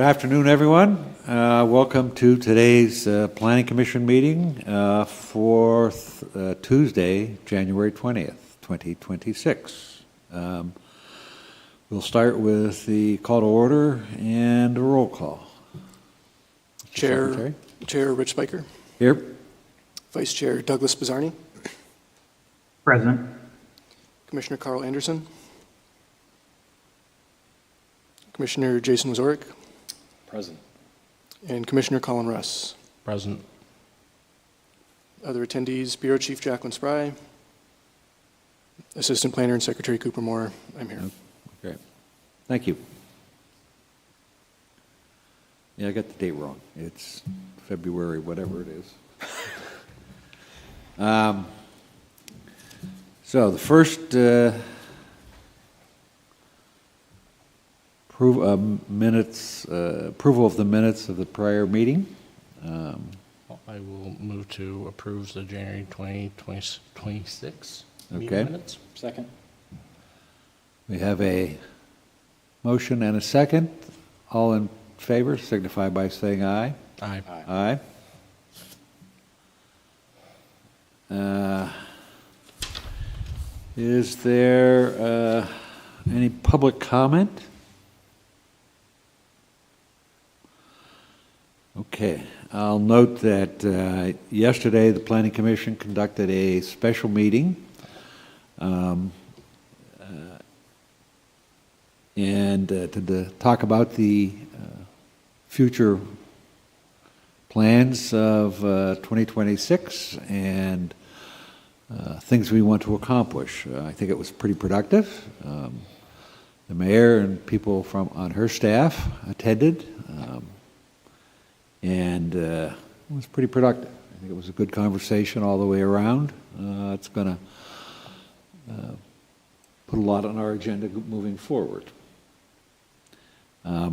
Good afternoon, everyone. Welcome to today's Planning Commission meeting for Tuesday, January 20th, 2026. We'll start with the call to order and a roll call. Chair Rich Spiker. Here. Vice Chair Douglas Bizzarni. Present. Commissioner Carl Anderson. Commissioner Jason Wazorek. Present. And Commissioner Colin Russ. Present. Other attendees, Bureau Chief Jacqueline Spry, Assistant Planner and Secretary Cooper Moore. I'm here. Okay. Thank you. Yeah, I got the date wrong. It's February, whatever it is. So the first approval of the minutes of the prior meeting. I will move to approve the January 2026 meeting minutes. Second. We have a motion and a second. All in favor signify by saying aye. Aye. Aye. Is there any public comment? Okay, I'll note that yesterday the Planning Commission conducted a special meeting and to talk about the future plans of 2026 and things we want to accomplish. I think it was pretty productive. The mayor and people on her staff attended. And it was pretty productive. I think it was a good conversation all the way around. It's going to put a lot on our agenda moving forward. I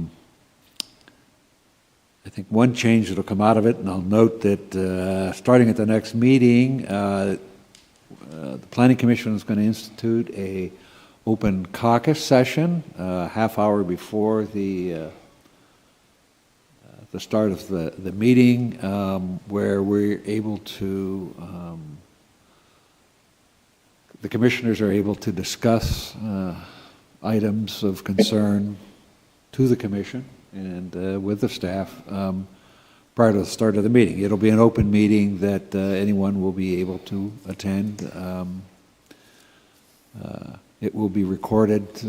think one change that will come out of it, and I'll note that starting at the next meeting, the Planning Commission is going to institute a open caucus session a half hour before the start of the meeting, where we're able to, the commissioners are able to discuss items of concern to the commission and with the staff prior to the start of the meeting. It'll be an open meeting that anyone will be able to attend. It will be recorded.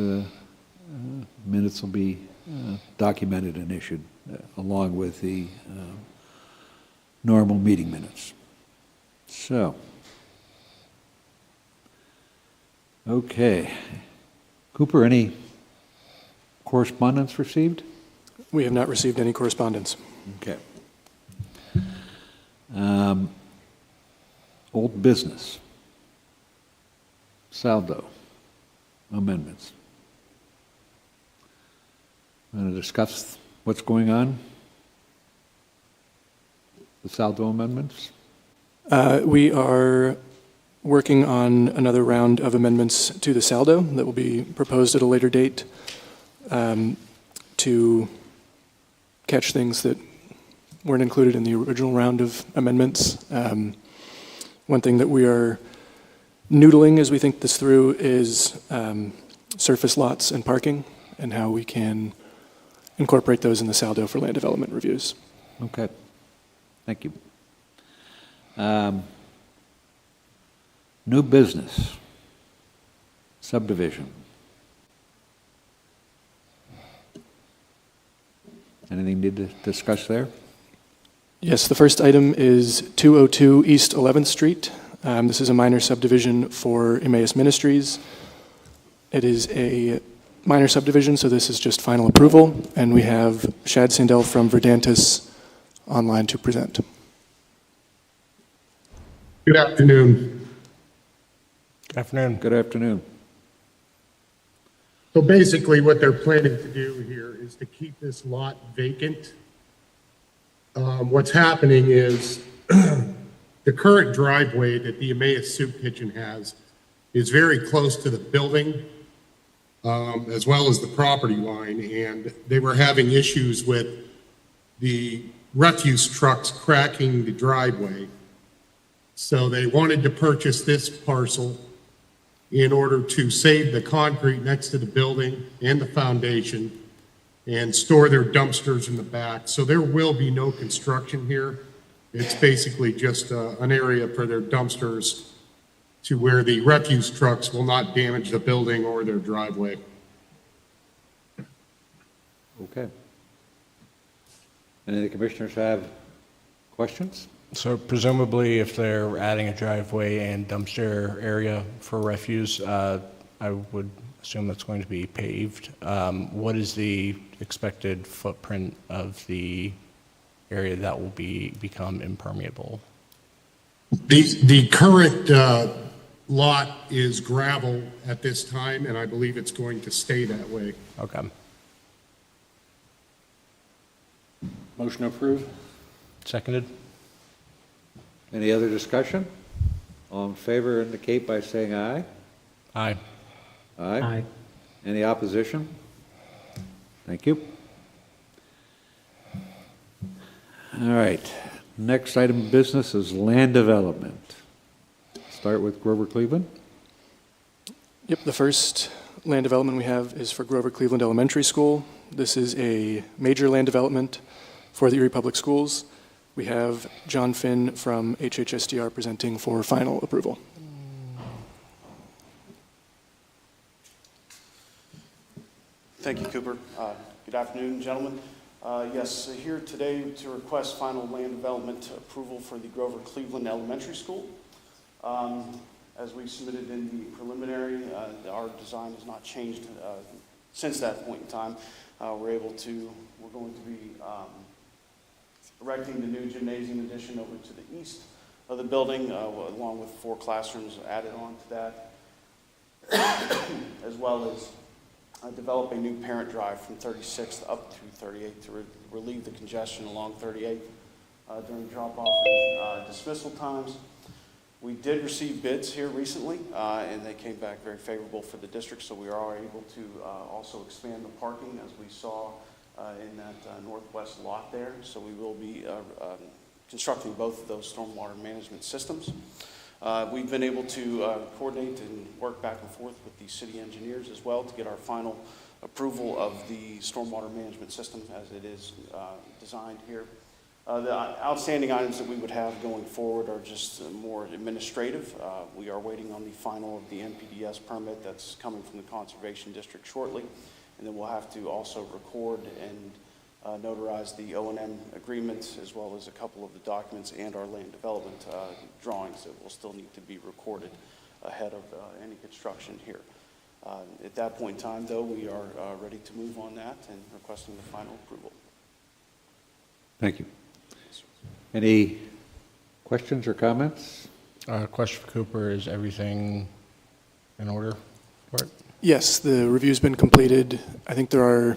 Minutes will be documented and issued along with the normal meeting minutes. So, okay. Cooper, any correspondence received? We have not received any correspondence. Okay. Old business. Saldo. Amendments. Want to discuss what's going on? The saldo amendments? We are working on another round of amendments to the saldo that will be proposed at a later date to catch things that weren't included in the original round of amendments. One thing that we are noodling as we think this through is surface lots and parking and how we can incorporate those in the saldo for land development reviews. Okay. Thank you. New business. Subdivision. Anything need to discuss there? Yes, the first item is 202 East 11th Street. This is a minor subdivision for Emmaus Ministries. It is a minor subdivision, so this is just final approval, and we have Shad Sandell from Verdantis online to present. Good afternoon. Good afternoon. Good afternoon. So basically what they're planning to do here is to keep this lot vacant. What's happening is the current driveway that the Emmaus Soup Kitchen has is very close to the building. as well as the property line, and they were having issues with the refuse trucks cracking the driveway. So they wanted to purchase this parcel in order to save the concrete next to the building and the foundation and store their dumpsters in the back. So there will be no construction here. It's basically just an area for their dumpsters to where the refuse trucks will not damage the building or their driveway. Okay. Any of the commissioners have questions? So presumably, if they're adding a driveway and dumpster area for refuse, I would assume that's going to be paved. What is the expected footprint of the area that will become impermeable? The current lot is gravel at this time, and I believe it's going to stay that way. Okay. Motion approved. Seconded? Any other discussion? All in favor indicate by saying aye. Aye. Aye. Any opposition? Thank you. All right, next item of business is land development. Start with Grover Cleveland. Yep, the first land development we have is for Grover Cleveland Elementary School. This is a major land development for the Erie Public Schools. We have John Finn from HHSDR presenting for final approval. Thank you, Cooper. Good afternoon, gentlemen. Yes, here today to request final land development approval for the Grover Cleveland Elementary School. As we submitted in the preliminary, our design has not changed since that point in time. We're going to be erecting the new gymnasium addition over to the east of the building, along with 4 classrooms added on to that, as well as develop a new parent drive from 36th up to 38th to relieve the congestion along 38th during drop-off and dismissal times. We did receive bids here recently, and they came back very favorable for the district, so we are able to also expand the parking, as we saw in that northwest lot there. So we will be constructing both of those stormwater management systems. We've been able to coordinate and work back and forth with the city engineers as well to get our final approval of the stormwater management system as it is designed here. The outstanding items that we would have going forward are just more administrative. We are waiting on the final of the NPDS permit that's coming from the Conservation District shortly, and then we'll have to also record and notarize the O&M agreements, as well as a couple of the documents and our land development drawings that will still need to be recorded ahead of any construction here. At that point in time, though, we are ready to move on that and requesting the final approval. Thank you. Any questions or comments? Question for Cooper, is everything in order for it? Yes, the review's been completed. I think there are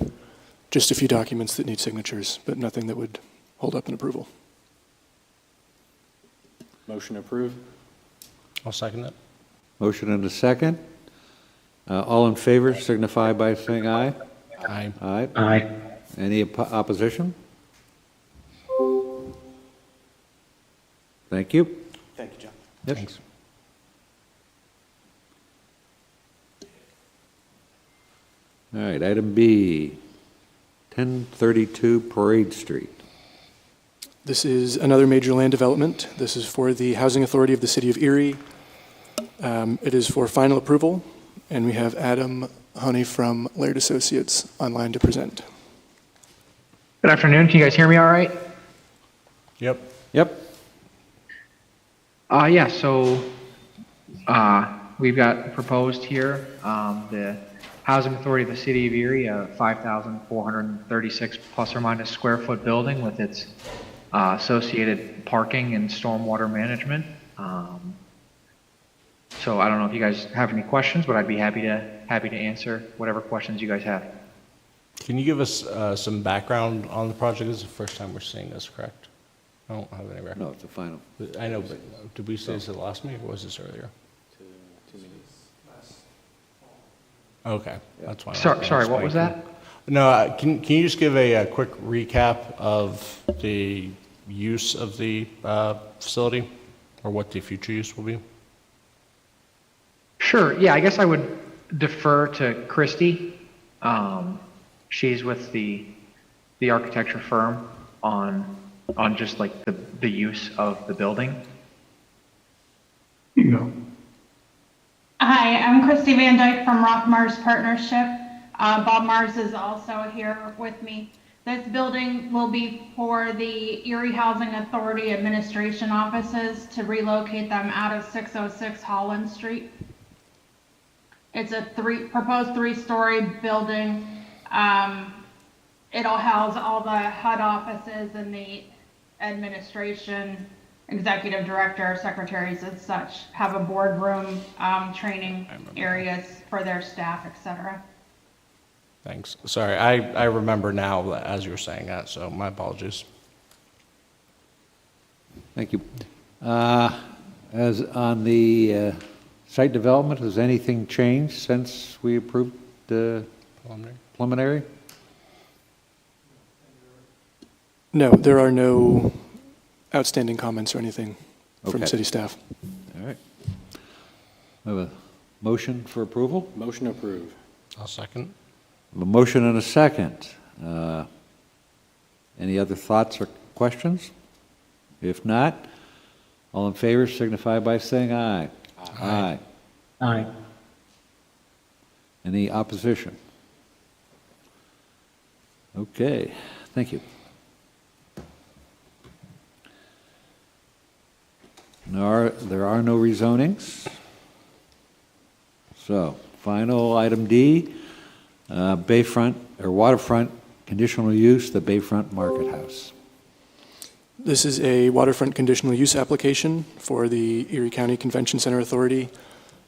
just a few documents that need signatures, but nothing that would hold up an approval. Motion approved. I'll second it. Motion and a second. All in favor signify by saying aye. Aye. Aye. Aye. Any opposition? Thank you. Thank you, John. Yes. Thanks. All right, item B, 1032 Parade Street. This is another major land development. This is for the Housing Authority of the City of Erie. It is for final approval, and we have Adam Honey from Laird Associates online to present. Good afternoon. Can you guys hear me all right? Yep. Yep. Yeah, so we've got proposed here the Housing Authority of the City of Erie, a 5,436 plus or minus square foot building with its associated parking and stormwater management. So I don't know if you guys have any questions, but I'd be happy to answer whatever questions you guys have. Can you give us some background on the project? This is the first time we're seeing this, correct? I don't have any record. No, it's a final. I know, but did we say this at the last meeting, or was this earlier? Okay, that's why. Sorry, what was that? No, can you just give a quick recap of the use of the facility, or what the future use will be? Sure. Yeah, I guess I would defer to Christy. She's with the architecture firm on just like the use of the building. You know, Hi, I'm Christy Van Dyke from Rock Mars Partnership. Bob Mars is also here with me. This building will be for the Erie Housing Authority Administration offices to relocate them out of 606 Holland Street. It's a proposed three-story building. It'll house all the HUD offices and the administration, executive director, secretaries and such, have a boardroom, training areas for their staff, et cetera. Thanks. Sorry, I remember now as you were saying that, so my apologies. Thank you. As on the site development, has anything changed since we approved the preliminary? No, there are no outstanding comments or anything from Okay. city staff. All right. We have a motion for approval? Motion approved. I'll second. We have a motion and a second. Any other thoughts or questions? If not, all in favor signify by saying aye. Aye. Aye. Any opposition? Okay, thank you. There are no rezonings. So, final item D, bayfront or waterfront conditional use, the Bayfront Market House. This is a waterfront conditional use application for the Erie County Convention Center Authority.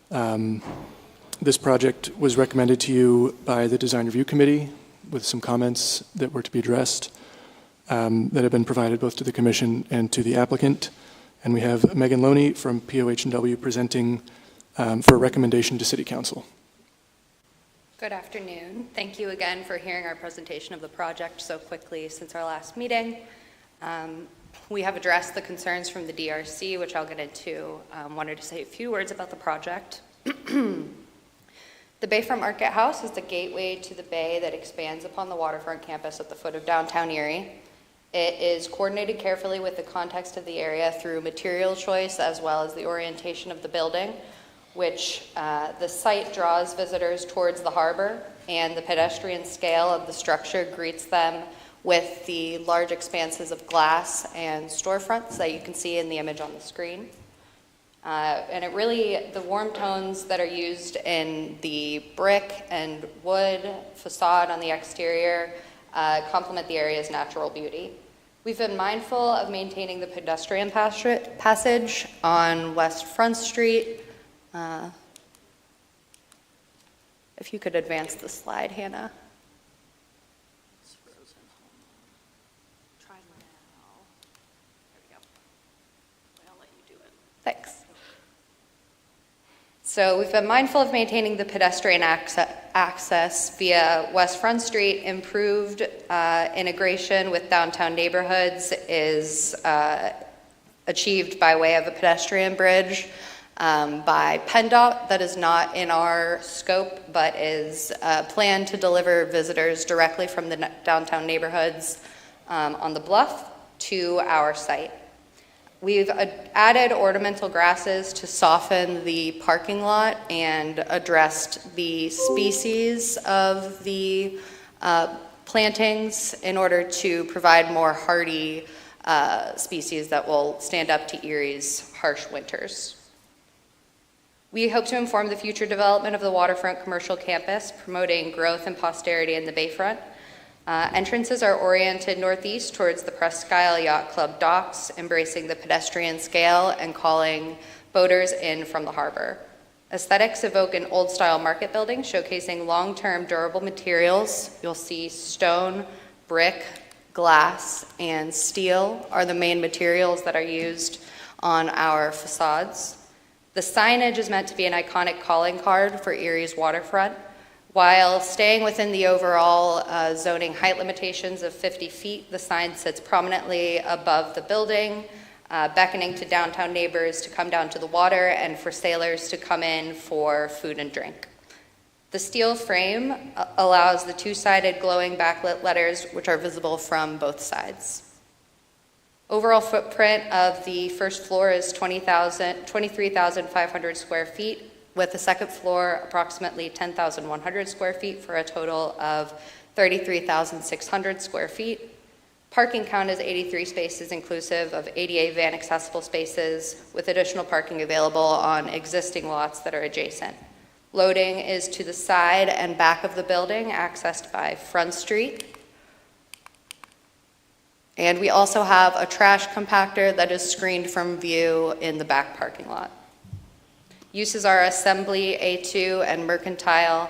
This project was recommended to you by the Design Review Committee with some comments that were to be addressed that have been provided both to the Commission and to the applicant. And we have Megan Loney from POH&W presenting for a recommendation to City Council. Good afternoon. Thank you again for hearing our presentation of the project so quickly since our last meeting. We have addressed the concerns from the DRC, which I'll get into. Wanted to say a few words about the project. The Bayfront Market House is the gateway to the bay that expands upon the waterfront campus at the foot of downtown Erie. It is coordinated carefully with the context of the area through material choice as well as the orientation of the building, which the site draws visitors towards the harbor, and the pedestrian scale of the structure greets them with the large expanses of glass and storefronts that you can see in the image on the screen. And it really, the warm tones that are used in the brick and wood facade on the exterior complement the area's natural beauty. We've been mindful of maintaining the pedestrian passage on West Front Street. If you could advance the slide, Hannah. It's frozen. Try now. There we go. I'll let you do it. Thanks. So we've been mindful of maintaining the pedestrian access via West Front Street. Improved integration with downtown neighborhoods is achieved by way of a pedestrian bridge by PennDOT that is not in our scope, but is planned to deliver visitors directly from the downtown neighborhoods on the bluff to our site. We've added ornamental grasses to soften the parking lot and addressed the species of the plantings in order to provide more hardy species that will stand up to Erie's harsh winters. We hope to inform the future development of the waterfront commercial campus, promoting growth and prosperity in the Bayfront. Entrances are oriented northeast towards the Presque Isle Yacht Club docks, embracing the pedestrian scale and calling boaters in from the harbor. Aesthetics evoke an old-style market building showcasing long-term durable materials. You'll see stone, brick, glass, and steel are the main materials that are used on our facades. The signage is meant to be an iconic calling card for Erie's waterfront, While staying within the overall zoning height limitations of 50 feet, the sign sits prominently above the building, beckoning to downtown neighbors to come down to the water and for sailors to come in for food and drink. The steel frame allows the two-sided glowing backlit letters, which are visible from both sides. Overall footprint of the first floor is 23,500 square feet, with the second floor approximately 10,100 square feet for a total of 33,600 square feet. Parking count is 83 spaces inclusive of ADA van accessible spaces with additional parking available on existing lots that are adjacent. Loading is to the side and back of the building, accessed by Front Street. And we also have a trash compactor that is screened from view in the back parking lot. Uses are assembly, A2, and mercantile,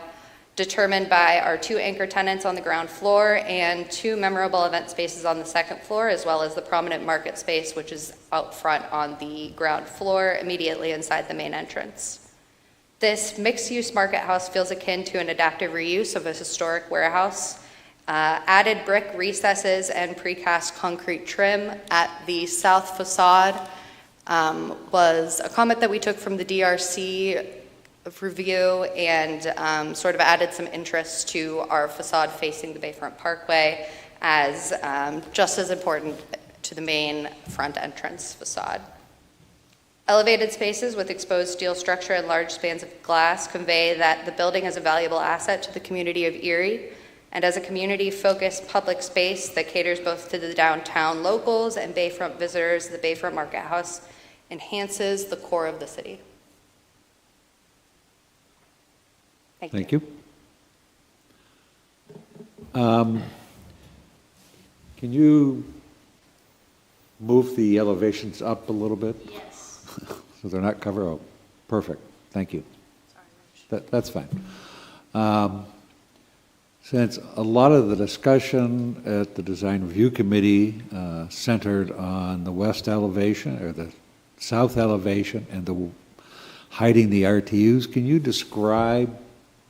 determined by our 2 anchor tenants on the ground floor and 2 memorable event spaces on the second floor, as well as the prominent market space, which is out front on the ground floor, immediately inside the main entrance. This mixed-use market house feels akin to an adaptive reuse of a historic warehouse. Added brick recesses and precast concrete trim at the south facade was a comment that we took from the DRC review and sort of added some interest to our facade facing the Bayfront Parkway as just as important to the main front entrance facade. Elevated spaces with exposed steel structure and large spans of glass convey that the building is a valuable asset to the community of Erie, and as a community-focused public space that caters both to the downtown locals and Bayfront visitors, the Bayfront Market House enhances the core of the city. Thank you. Can you move the elevations up a little bit? Yes. So they're not covered? Oh, perfect. Thank you. That's fine. Since a lot of the discussion at the Design Review Committee centered on the west elevation or the south elevation and the hiding the RTUs, can you describe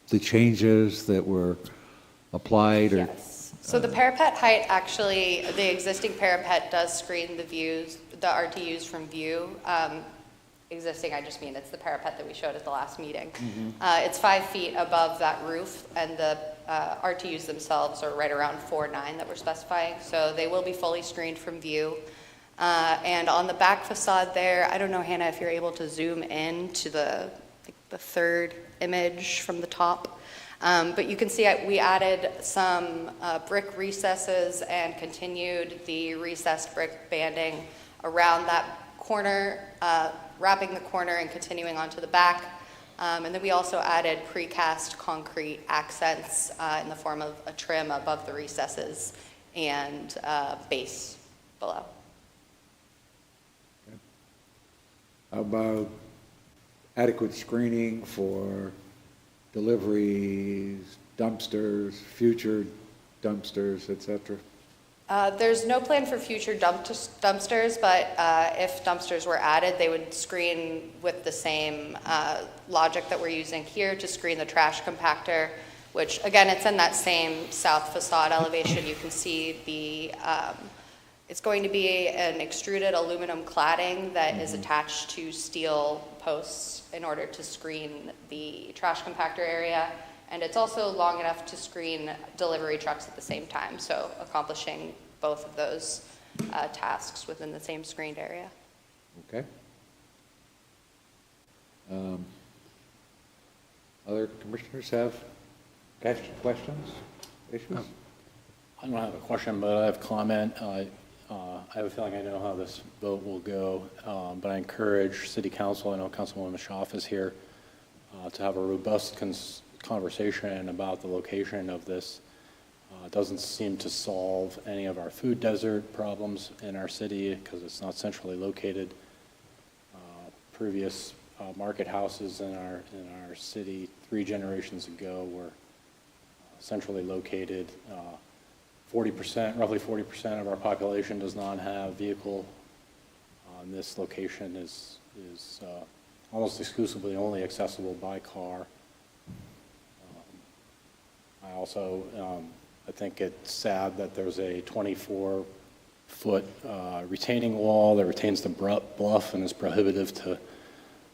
the changes that were applied? Or, yes. So the parapet height, actually, the existing parapet does screen the views, the RTUs from view. Existing, I just mean it's the parapet that we showed at the last meeting. Mm-hmm. It's 5 feet above that roof, and the RTUs themselves are right around 4.9 that we're specifying, so they will be fully screened from view. And on the back facade there, I don't know, Hannah, if you're able to zoom in to the third image from the top. But you can see we added some brick recesses and continued the recessed brick banding around that corner, wrapping the corner and continuing onto the back. And then we also added precast concrete accents in the form of a trim above the recesses and base below. How about adequate screening for deliveries, dumpsters, future dumpsters, et cetera? There's no plan for future dumpsters, but if dumpsters were added, they would screen with the same logic that we're using here to screen the trash compactor, which again, it's in that same south facade elevation. You can see it's going to be an extruded aluminum cladding that is attached to steel posts in order to screen the trash compactor area. And it's also long enough to screen delivery trucks at the same time, so accomplishing both of those tasks within the same screened area. Okay. Other commissioners have questions, issues? I don't have a question, but I have a comment. I have a feeling I know how this vote will go, but I encourage City Council, I know Councilwoman Schaaf is here, to have a robust conversation about the location of this. It doesn't seem to solve any of our food desert problems in our city because it's not centrally located. Previous market houses in our city 3 generations ago were centrally located. 40%, roughly 40% of our population does not have vehicle. This location is almost exclusively only accessible by car. I also, I think it's sad that there's a 24-foot retaining wall that retains the bluff and is prohibitive to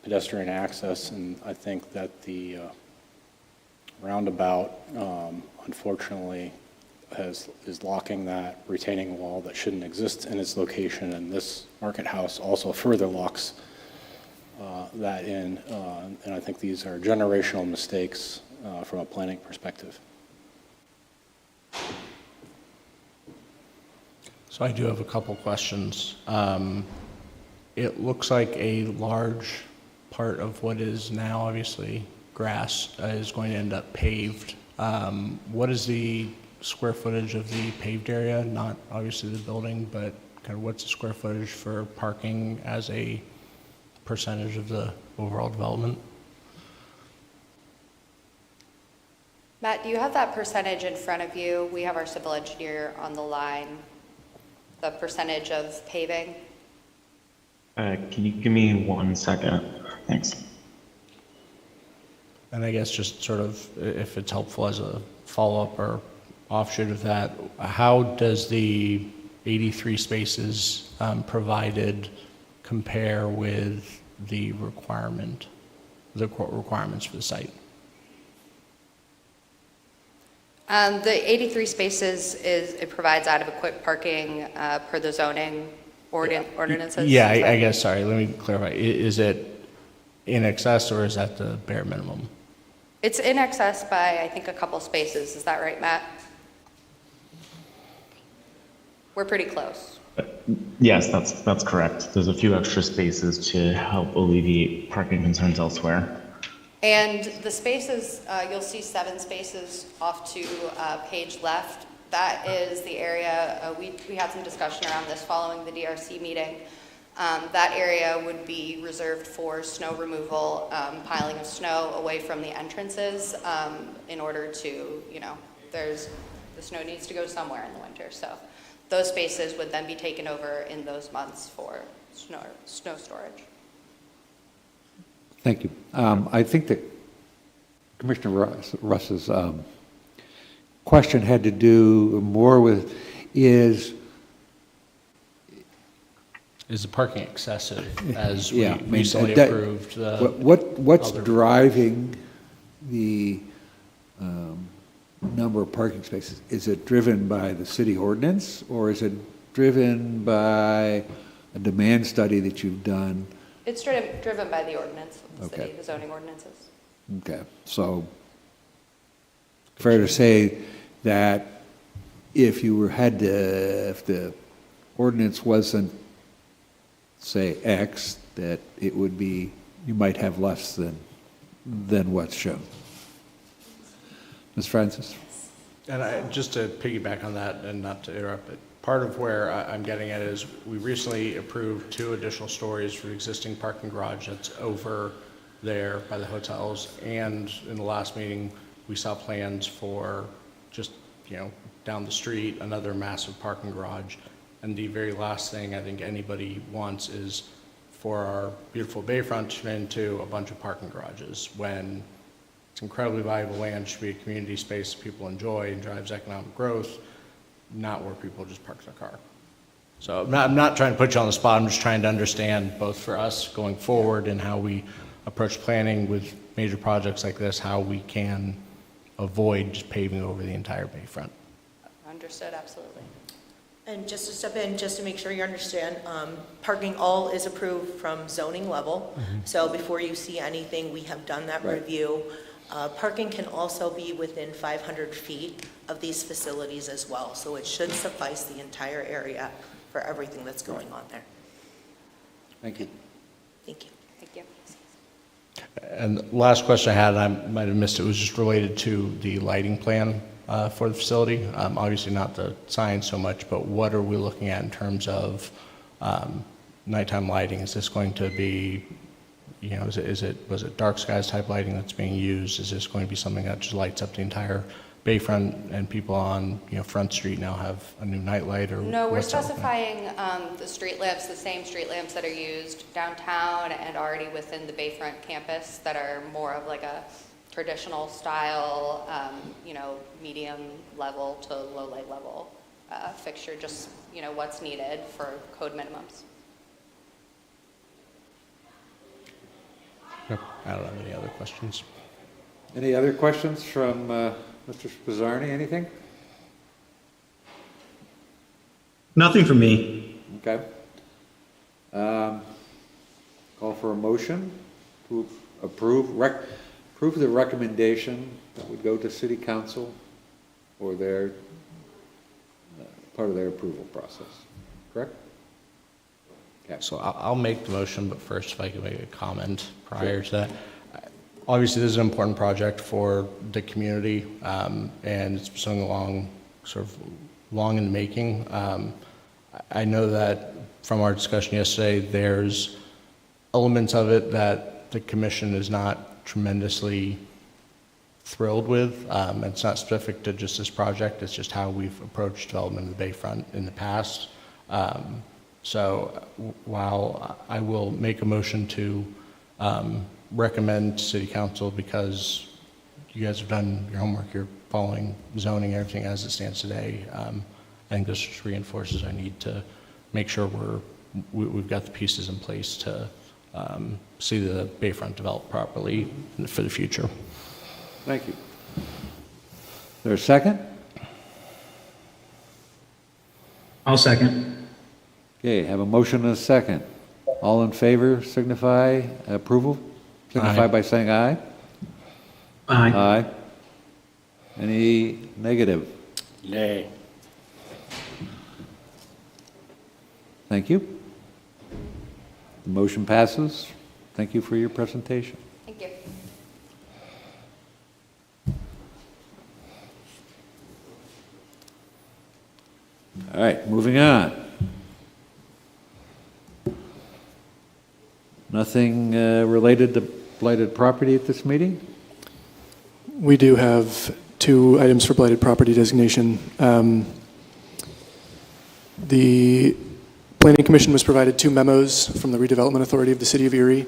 pedestrian access, and I think that the roundabout, unfortunately, is locking that retaining wall that shouldn't exist in its location, and this market house also further locks that in, and I think these are generational mistakes from a planning perspective. So I do have a couple questions. It looks like a large part of what is now obviously grass is going to end up paved. What is the square footage of the paved area? Not obviously the building, but kind of what's the square footage for parking as a percentage of the overall development? Matt, do you have that percentage in front of you? We have our civil engineer on the line. The percentage of paving? Can you give me 1 second? Thanks. And I guess just sort of, if it's helpful as a follow-up or offshoot of that, how does the 83 spaces provided compare with the requirements for the site? The 83 spaces it provides adequate parking per the zoning ordinances? Yeah, I guess, sorry, let me clarify. Is it in excess or is that the bare minimum? It's in excess by, I think, a couple spaces. Is that right, Matt? We're pretty close. Yes, that's correct. There's a few extra spaces to help alleviate parking concerns elsewhere. And the spaces, you'll see 7 spaces off to page left. That is the area, we had some discussion around this following the DRC meeting. That area would be reserved for snow removal, piling of snow away from the entrances in order to, the snow needs to go somewhere in the winter. So those spaces would then be taken over in those months for snow storage. Thank you. I think that Commissioner Russ's question had to do more with is the parking excessive as we yeah, recently approved the what's other- driving the number of parking spaces? Is it driven by the city ordinance, or is it driven by a demand study that you've done? It's driven by the ordinance of the Okay. city, the zoning ordinances. Okay, so fair to say that if the ordinance wasn't, say, X, that it would be, you might have less than what's shown. Ms. Francis? And just to piggyback on that, and not to interrupt, but part of where I'm getting at is we recently approved 2 additional stories for the existing parking garage that's over there by the hotels. And in the last meeting, we saw plans for just, down the street, another massive parking garage. And the very last thing I think anybody wants is for our beautiful bayfront to turn into a bunch of parking garages when it's incredibly valuable land, should be a community space people enjoy and drives economic growth, not where people just park their car. So I'm not trying to put you on the spot. I'm just trying to understand both for us going forward and how we approach planning with major projects like this, how we can avoid just paving over the entire bayfront. Understood, absolutely. And just to step in, just to make sure you understand, parking all is approved from zoning level. So before you see anything, we have done that review. Parking can also be within 500 feet of these facilities as well. So it should suffice the entire area for everything that's going on there. Thank you. Thank you. Thank you. And last question I had, and I might have missed it, was just related to the lighting plan for the facility. Obviously not the sign so much, but what are we looking at in terms of nighttime lighting? Is this going to be, was it dark skies type lighting that's being used? Is this going to be something that just lights up the entire bayfront and people on, Front Street now have a new night light, or? No, we're what's that looking specifying the street lamps, the same street lamps that are used downtown and already within the Bayfront campus that are more of like a traditional style, medium level to low light level fixture, just, what's needed for code minimums. Yep, I don't have any other questions. Any other questions from Mr. Spizzarni, anything? Nothing from me. Okay. Call for a motion to approve the recommendation that would go to City Council for their, part of their approval process, correct? Okay. So I'll make the motion, but first if I could make a comment prior to that. Obviously, this is an important project for the community, and it's something long in the making. I know that from our discussion yesterday, there's elements of it that the commission is not tremendously thrilled with. It's not specific to just this project, it's just how we've approached development of the Bayfront in the past. So while I will make a motion to recommend to City Council, because you guys have done your homework, you're following zoning, everything as it stands today, I think this just reinforces our need to make sure we've got the pieces in place to see the Bayfront developed properly for the future. Thank you. Is there a second? I'll second. Okay, have a motion and a second. All in favor signify approval? Signify Aye. by saying aye. Aye. Aye. Any negative? Nay. Thank you. The motion passes. Thank you for your presentation. Thank you. All right, moving on. Nothing related to blighted property at this meeting? We do have 2 items for blighted property designation. The Planning Commission was provided 2 memos from the Redevelopment Authority of the City of Erie,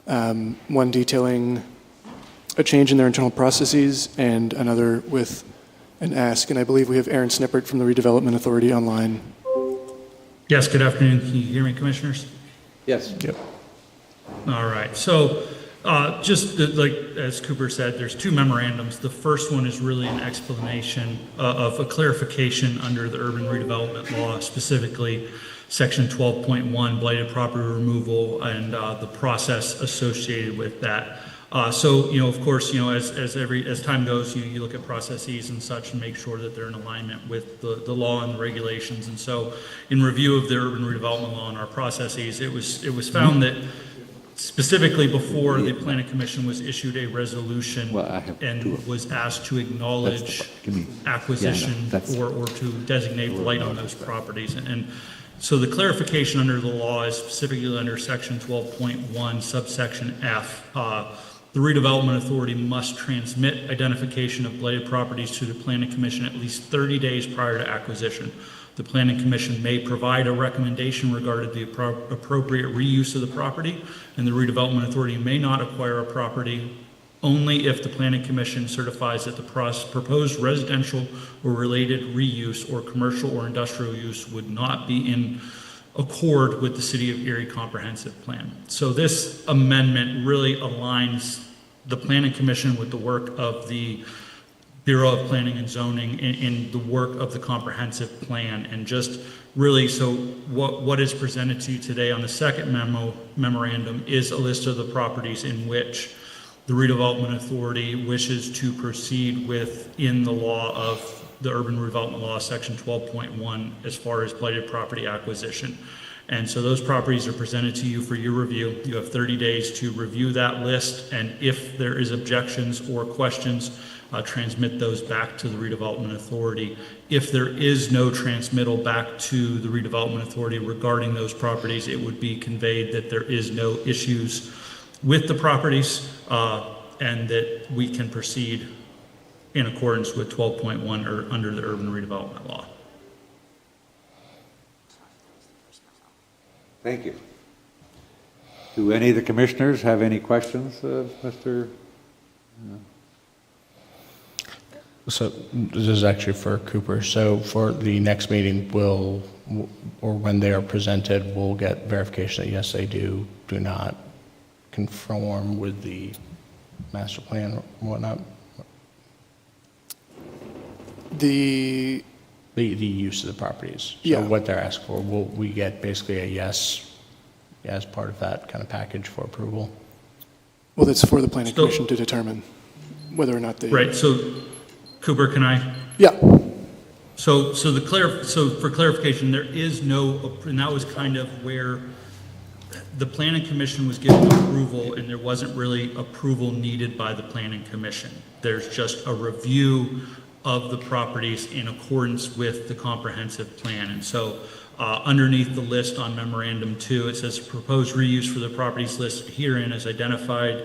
one detailing a change in their internal processes and another with an ask. And I believe we have Aaron Snippert from the Redevelopment Authority online. Yes, good afternoon. Can you hear me, Commissioners? Yes. Yep. All right. So like as Cooper said, there's 2 memorandums. The first one is really an explanation of a clarification under the urban redevelopment law, specifically Section 12.1, blighted property removal, and the process associated with that. So, of course, as time goes, you look at processes and such and make sure that they're in alignment with the law and the regulations. And so, in review of the urban redevelopment law and our processes, it was found that specifically before the Planning Commission was issued a resolution and was asked to acknowledge acquisition or to designate blight on those properties. And so the clarification under the law is specifically under Section 12.1, subsection F. The redevelopment authority must transmit identification of blighted properties to the Planning Commission at least 30 days prior to acquisition. The Planning Commission may provide a recommendation regarding the appropriate reuse of the property, and the redevelopment authority may not acquire a property only if the Planning Commission certifies that the proposed residential or related reuse or commercial or industrial use would not be in accord with the City of Erie Comprehensive Plan. So this amendment really aligns the Planning Commission with the work of the Bureau of Planning and Zoning in the work of the comprehensive plan. And just really, so what is presented to you today on the second memorandum is a list of the properties in which the redevelopment authority wishes to proceed with in the law of the urban redevelopment law, section 12.1, as far as blighted property acquisition. And so those properties are presented to you for your review. You have 30 days to review that list, and if there is objections or questions, transmit those back to the redevelopment authority. If there is no transmittal back to the redevelopment authority regarding those properties, it would be conveyed that there is no issues with the properties and that we can proceed in accordance with 12.1 or under the urban redevelopment law. Thank you. Do any of the commissioners have any questions of Mr. So this is actually for Cooper. So for the next meeting, or when they are presented, we'll get verification that yes, they do not conform with the master plan or whatnot. The, The use of the properties. Yeah. So what they're asking for, will we get basically a yes as part of that kind of package for approval? well, that's for the planning So- commission to determine whether or not they. Right, so Cooper, can I? Yeah, So for clarification, there is no, and that was kind of where the planning commission was given approval, and there wasn't really approval needed by the planning commission. There's just a review of the properties in accordance with the comprehensive plan. And so underneath the list on memorandum 2, it says proposed reuse for the properties listed herein is identified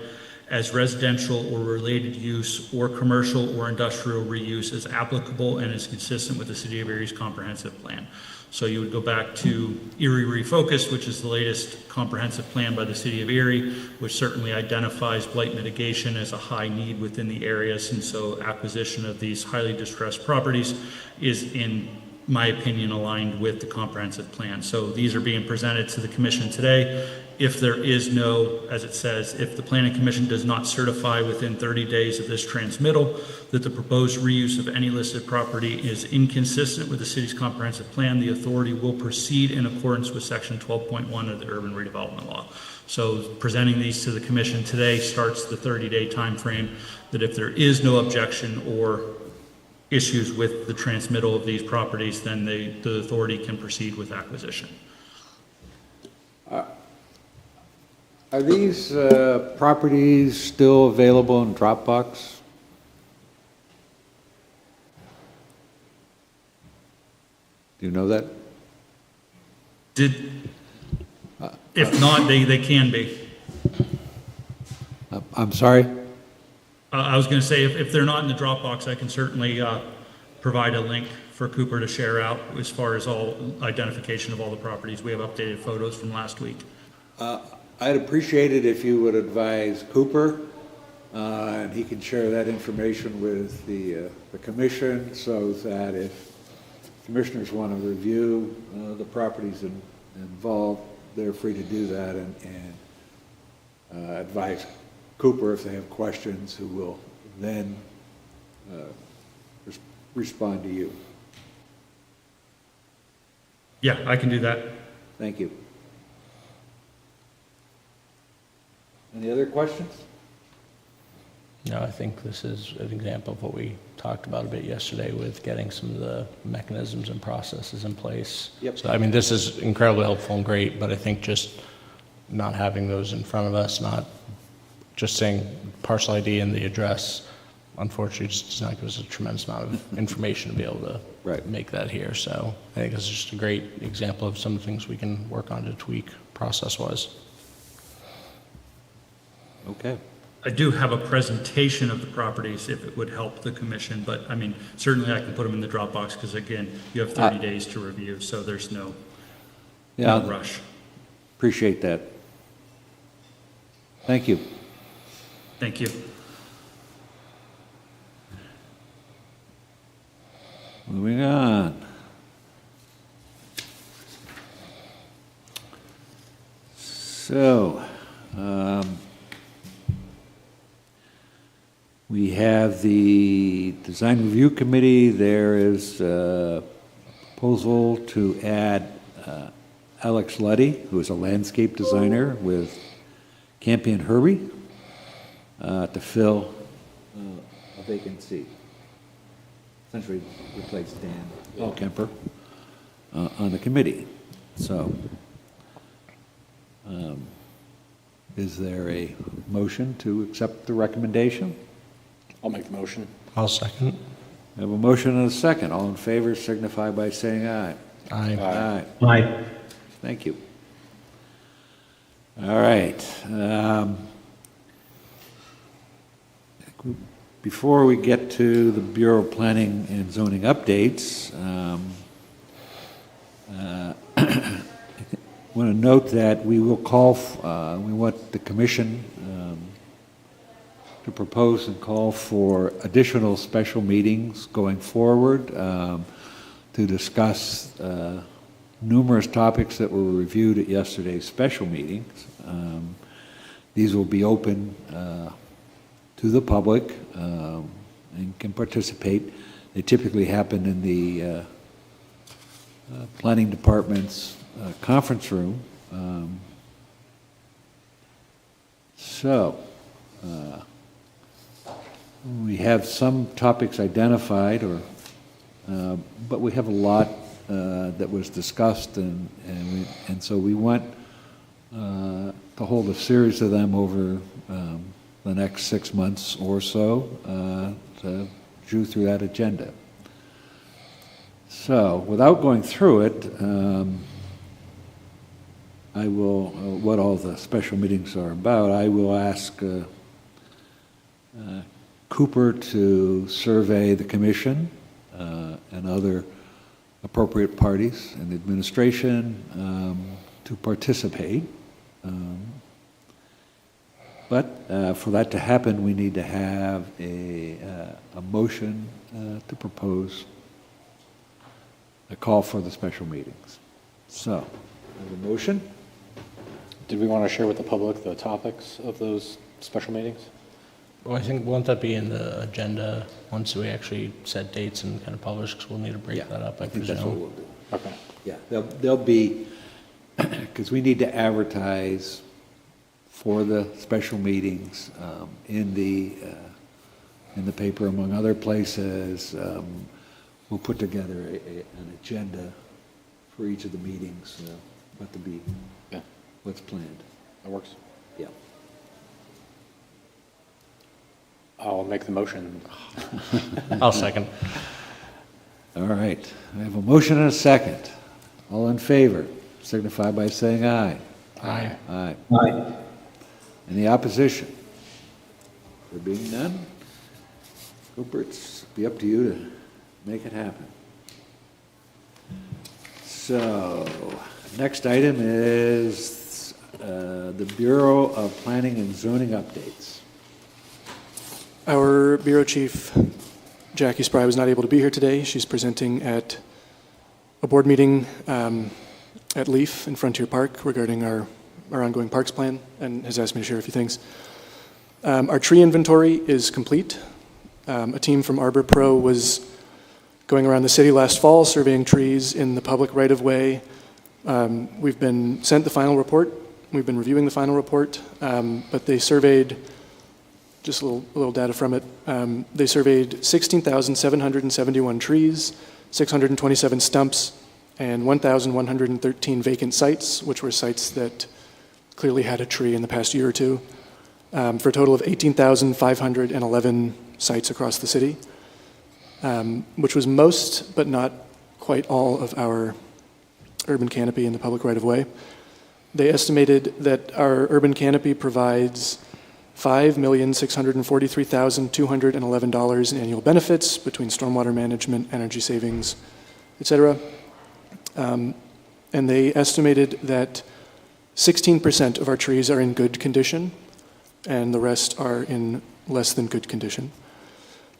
as residential or related use or commercial or industrial reuse is applicable and is consistent with the City of Erie's comprehensive plan. So you would go back to Erie Refocused, which is the latest comprehensive plan by the City of Erie, which certainly identifies blight mitigation as a high need within the areas. And so acquisition of these highly distressed properties is, in my opinion, aligned with the comprehensive plan. So these are being presented to the commission today. If there is no, as it says, if the planning commission does not certify within 30 days of this transmittal that the proposed reuse of any listed property is inconsistent with the city's comprehensive plan, the authority will proceed in accordance with section 12.1 of the urban redevelopment law. So presenting these to the commission today starts the 30-day time frame that if there is no objection or issues with the transmittal of these properties, then the authority can proceed with acquisition. Are these properties still available in Dropbox? Do you know that? If not, they can be. I'm sorry? I was going to say, if they're not in the Dropbox, I can certainly provide a link for Cooper to share out as far as all identification of all the properties. We have updated photos from last week. I'd appreciate it if you would advise Cooper, and he can share that information with the commission so that if commissioners want to review the properties involved, they're free to do that and advise Cooper if they have questions, who will then respond to you. Yeah, I can do that. Thank you. Any other questions? No, I think this is an example of what we talked about a bit yesterday with getting some of the mechanisms and processes in place. Yep. So, I mean, this is incredibly helpful and great, but I think just not having those in front of us, not just saying parcel ID and the address, unfortunately, just does not give us a tremendous amount of information to be able to make that here. So I think this is just a great example of some of the things we can work on to tweak process-wise. Okay. I do have a presentation of the properties if it would help the commission, but I mean, certainly I can put them in the Dropbox because again, you have 30 days to review, so there's no rush. Appreciate that. Thank you. Thank you. Moving on. So, we have the Design Review Committee. There is a proposal to add Alex Luddy, who is a landscape designer with Campion Herbie, to fill a vacant seat. Essentially replace Dan Kemper on the committee. So, is there a motion to accept the recommendation? I'll make the motion. I'll second. We have a motion and a second. All in favor signify by saying aye. Aye. Aye. Aye. Thank you. All right. Before we get to the Bureau of Planning and Zoning updates, I want to note that we will call, we want the commission to propose and call for additional special meetings going forward to discuss numerous topics that were reviewed at yesterday's special meetings. These will be open to the public and can participate. They typically happen in the planning department's conference room. We have some topics identified, but we have a lot that was discussed, and so we want to hold a series of them over the next 6 months or so to chew through that agenda. So, without going through it, I will, what all the special meetings are about, I will ask Cooper to survey the commission and other appropriate parties and the administration to participate. But for that to happen, we need to have a motion to propose a call for the special meetings. So, have a motion? Did we want to share with the public the topics of those special meetings? Well, I think, won't that be in the agenda once we actually set dates and kind of publish, because we'll need to break that up, I think that's what presume. we'll do. Okay. Yeah, they'll be, because we need to advertise for the special meetings in the paper, among other places. We'll put together an agenda for each of the meetings, what to be, what's planned. That works. Yeah. I'll make the motion. I'll second. All right, I have a motion and a second. All in favor, signify by saying aye. Aye. Aye. Aye. Any opposition? There being none, Cooper, it's be up to you to make it happen. So, next item is the Bureau of Planning and Zoning updates. Our Bureau Chief, Jackie Spry, was not able to be here today. She's presenting at a board meeting at Leaf in Frontier Park regarding our ongoing parks plan, and has asked me to share a few things. Our tree inventory is complete. A team from Arbor Pro was going around the city last fall surveying trees in the public right-of-way. We've been sent the final report. We've been reviewing the final report, but they surveyed, just a little data from it, they surveyed 16,771 trees, 627 stumps, and 1,113 vacant sites, which were sites that clearly had a tree in the past year or two, for a total of 18,511 sites across the city, which was most, but not quite all, of our urban canopy in the public right-of-way. They estimated that our urban canopy provides $5,643,211 in annual benefits between stormwater management, energy savings, et cetera. And they estimated that 16% of our trees are in good condition, and the rest are in less than good condition.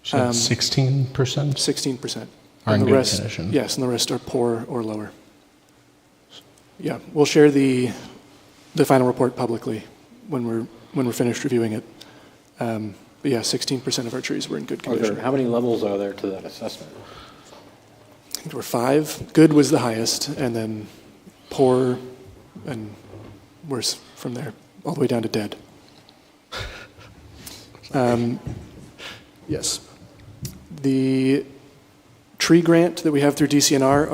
So 16%? 16%. Are in the good rest, condition. Yes, and the rest are poor or lower. Yeah, we'll share the final report publicly when we're finished reviewing it. But yeah, 16% of our trees were in good condition. How many levels are there to that assessment? I think there were 5. Good was the highest, and then poor and worse from there, all the way down to dead. Yes. The tree grant that we have through DCNR,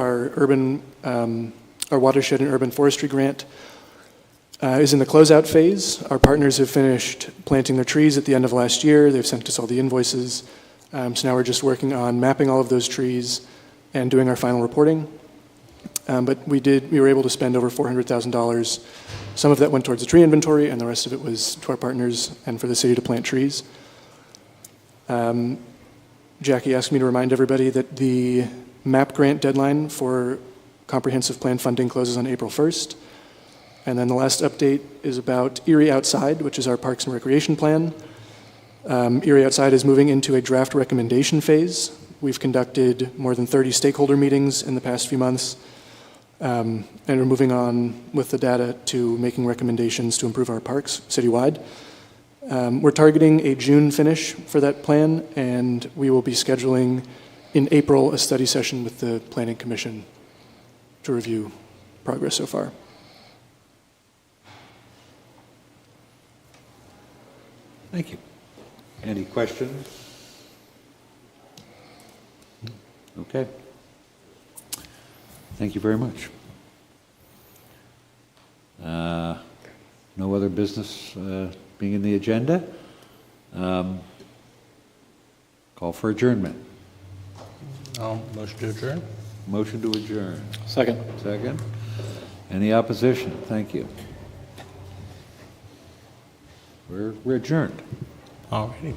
our watershed and urban forestry grant, is in the closeout phase. Our partners have finished planting their trees at the end of last year. They've sent us all the invoices. So now we're just working on mapping all of those trees and doing our final reporting. But we were able to spend over $400,000. Some of that went towards the tree inventory, and the rest of it was to our partners and for the city to plant trees. Jackie asked me to remind everybody that the MAP grant deadline for comprehensive plan funding closes on April 1st. And then the last update is about Erie Outside, which is our Parks and Recreation plan. Erie Outside is moving into a draft recommendation phase. We've conducted more than 30 stakeholder meetings in the past few months, and are moving on with the data to making recommendations to improve our parks citywide. We're targeting a June finish for that plan, and we will be scheduling in April a study session with the Planning Commission to review progress so far. Thank you. Any questions? Okay. Thank you very much. No other business being in the agenda. Call for adjournment. Motion to adjourn? Motion to adjourn. Second. Second. Any opposition? Thank you. We're adjourned. All righty.